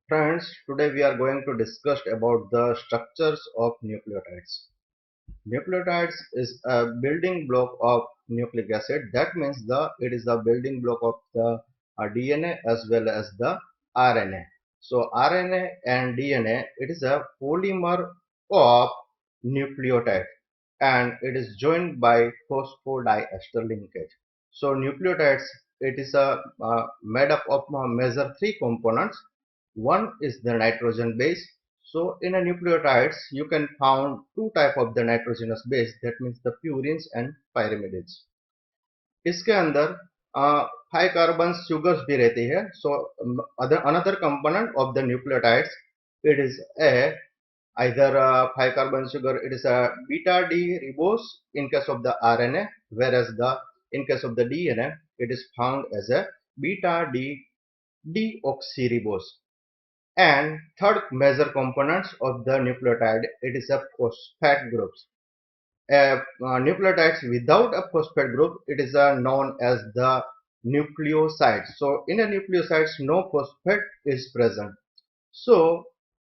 Friends, today we are going to discuss about the structures of nucleotides. Nucleotides is a building block of nucleic acid. That means it is the building block of the DNA as well as the RNA. So RNA and DNA, it is a polymer of nucleotide and it is joined by phosphodiester linkage. So nucleotides, it is made up of major three components. One is the nitrogen base. So in a nucleotides, you can found two type of the nitrogenous base, that means the purines and pyrimidines. इसके अंदर 5 carbon sugars भी रहती है. So another component of the nucleotides, it is either 5 carbon sugar, it is a beta D ribose in case of the RNA, whereas in case of the DNA, it is found as a beta D deoxyribose. And third major components of the nucleotide, it is a phosphate groups. Nucleotides without a phosphate group, it is known as the nucleoside. So in a nucleosides, no phosphate is present. So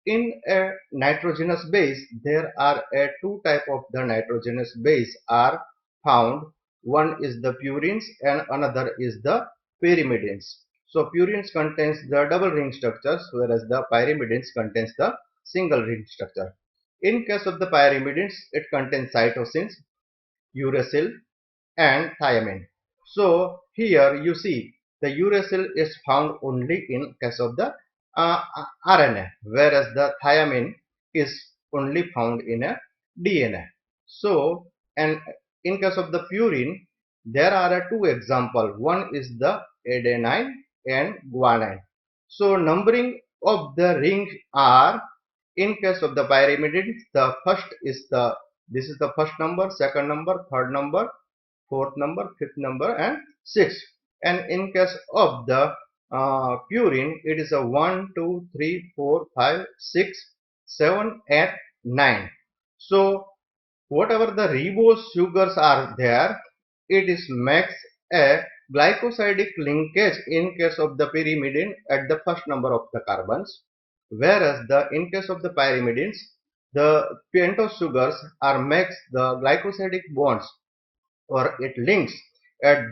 in a nitrogenous base, there are two type of the nitrogenous base are found. One is the purines and another is the pyrimidines. So purines contains the double ring structures, whereas the pyrimidines contains the single ring structure. In case of the pyrimidines, it contains cytosines, uracil and thiamine. So here you see the uracil is found only in case of the RNA, whereas the thiamine is only found in a DNA. So, and in case of the purine, there are two examples. One is the adenine and guanine. So, numbering of the rings are, in case of the pyrimidines, the first is this is the first number, second number, third number, fourth number, fifth number, and sixth. And in case of the purine, it is a 1, 2, 3, 4, 5, 6, 7, 8, 9. So whatever the ribose sugars are there, it is makes a glycosidic linkage in case of the pyrimidine at the first number of the carbons, whereas in case of the pyrimidines, the pentose sugars are makes the glycosidic bonds, or it links at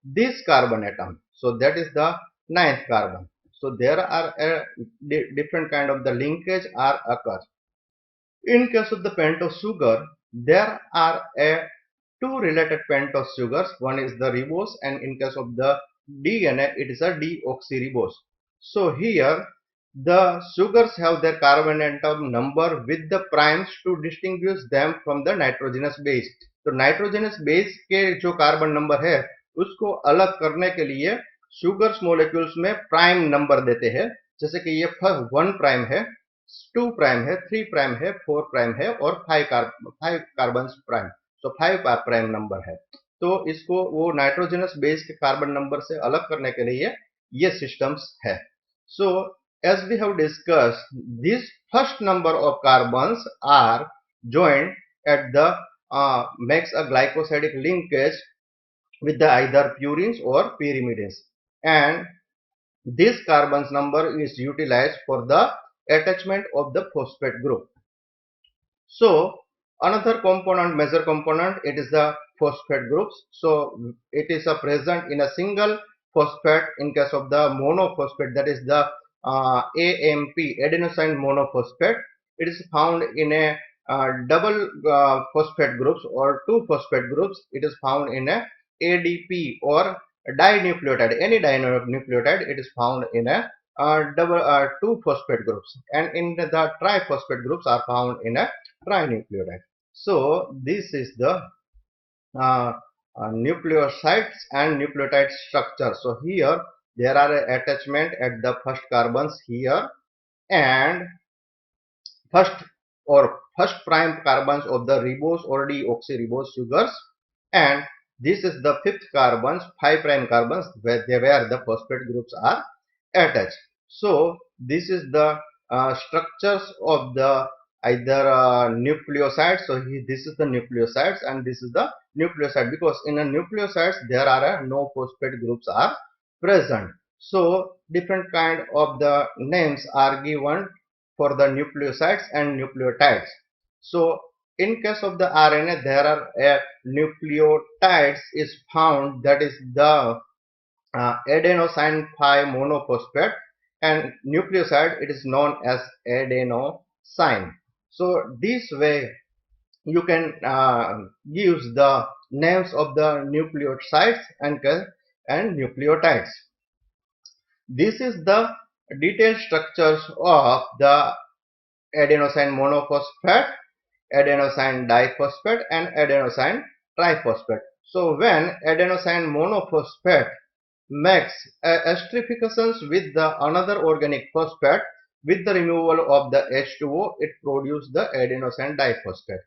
this carbon atom. So that is the ninth carbon. So there are different kind of the linkage are occur. In case of the pentose sugar, there are two related pentose sugars. One is the ribose, and in case of the DNA, it is a deoxyribose. So here the sugars have their carbon atom number with the primes to distinguish them from the nitrogenous base. तो nitrogenous base के जो carbon number है उसको अलग करने के लिए sugars molecules में प्राइम नंबर देते हैं. जैसे कि ये 1 प्राइम है, 2 प्राइम है, 3 प्राइम है, 4 प्राइम है और 5 कार्बन प्राइम. सो 5 प्राइम नंबर है. तो इसको वो नाइट्रोजनस बेस के कार्बन नंबर से अलग करने के लिए ये सिस्टम्स है. सो as we have discussed, these first number of carbons are joined at the makes a glycosidic linkage with the either purines or pyrimidines, and this carbon's number is utilized for the attachment of the phosphate group. So another component, major component, it is the phosphate groups. So it is present in a single phosphate. In case of the monophosphate, that is the AMP, adenosine monophosphate, it is found in a double phosphate groups or two phosphate groups. It is found in a ADP or dinucleotide. Any dinucleotide, it is found in a double two phosphate groups, and in the triphosphate groups are found in a trinucleotide. So this is the nucleosides and nucleotide structure. So here there are attachment at the first carbons here, and first prime carbons of the ribose or deoxyribose sugars, and this is the fifth carbons, 5 prime carbons where the phosphate groups are attached. So this is the structures of the either nucleosides. So this is the nucleosides and this is the nucleoside, because in a nucleosides there are no phosphate groups are present. So different kind of the names are given for the nucleosides and nucleotides. So in case of the RNA, there are nucleotides is found, that is the adenosine 5 monophosphate, and nucleoside it is known as adenosine. So this way you can use the names of the nucleosides and nucleotides. This is the detailed structures of the adenosine monophosphate, adenosine diphosphate, and adenosine triphosphate. So when adenosine monophosphate makes esterifications with the another organic phosphate, with the removal of the H2O, it produces the adenosine diphosphate.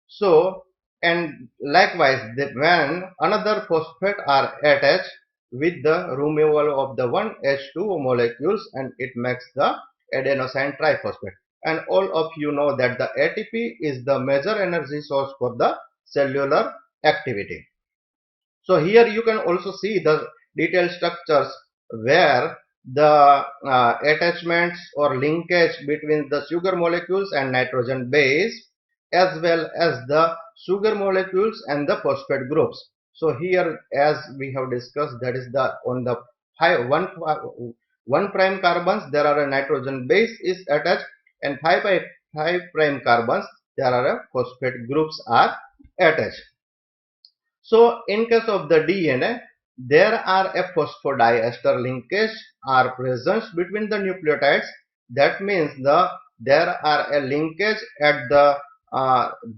So, and likewise, when another phosphate are attached with the removal of the one H2O molecules, and it makes the adenosine triphosphate. And all of you know that the ATP is the major energy source for the cellular activity. So here you can also see the detailed structures where the attachments or linkage between the sugar molecules and nitrogen base, as well as the sugar molecules and the phosphate groups. So here, as we have discussed, that is the on the 1 prime carbons there are a nitrogen base is attached, and 5 prime carbons there are a phosphate groups are attached. So in case of the DNA, there are a phosphodiester linkage are present between the nucleotides. That means there are a linkage at the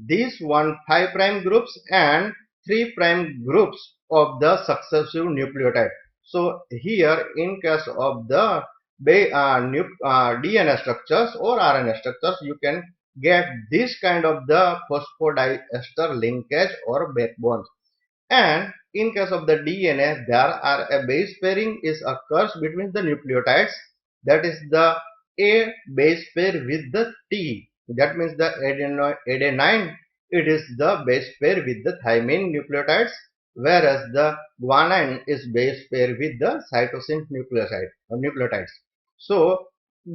these 5 prime groups and 3 prime groups of the successive nucleotide. So here in case of the DNA structures or RNA structures, you can get this kind of the phosphodiester linkage or backbones. And in case of the DNA, there are a base pairing is occurs between the nucleotides. That is the A base pair with the T. That means the adenine, it is the base pair with the thymine nucleotides, whereas the guanine is base pair with the cytosine nucleotides. So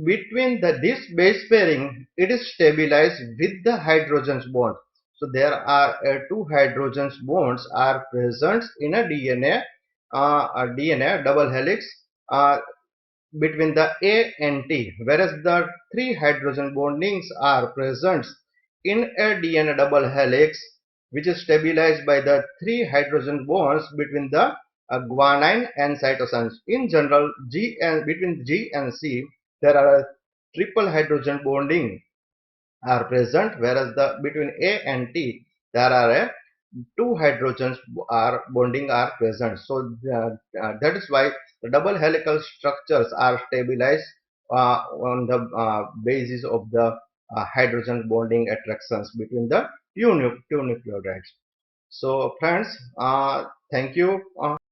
between this base pairing, it is stabilized with the hydrogen bond. So there are two hydrogen bonds are present in a DNA double helix between the A and T, whereas the three hydrogen bondings are present in a DNA double helix, which is stabilized by the three hydrogen bonds between the guanine and cytosines. In general, between G and C, there are a triple hydrogen bonding are present, whereas the between A and T there are two hydrogens are bonding are present. So that is why the double helical structures are stabilized on the basis of the hydrogen bonding attractions between the two nucleotides. So friends, thank you.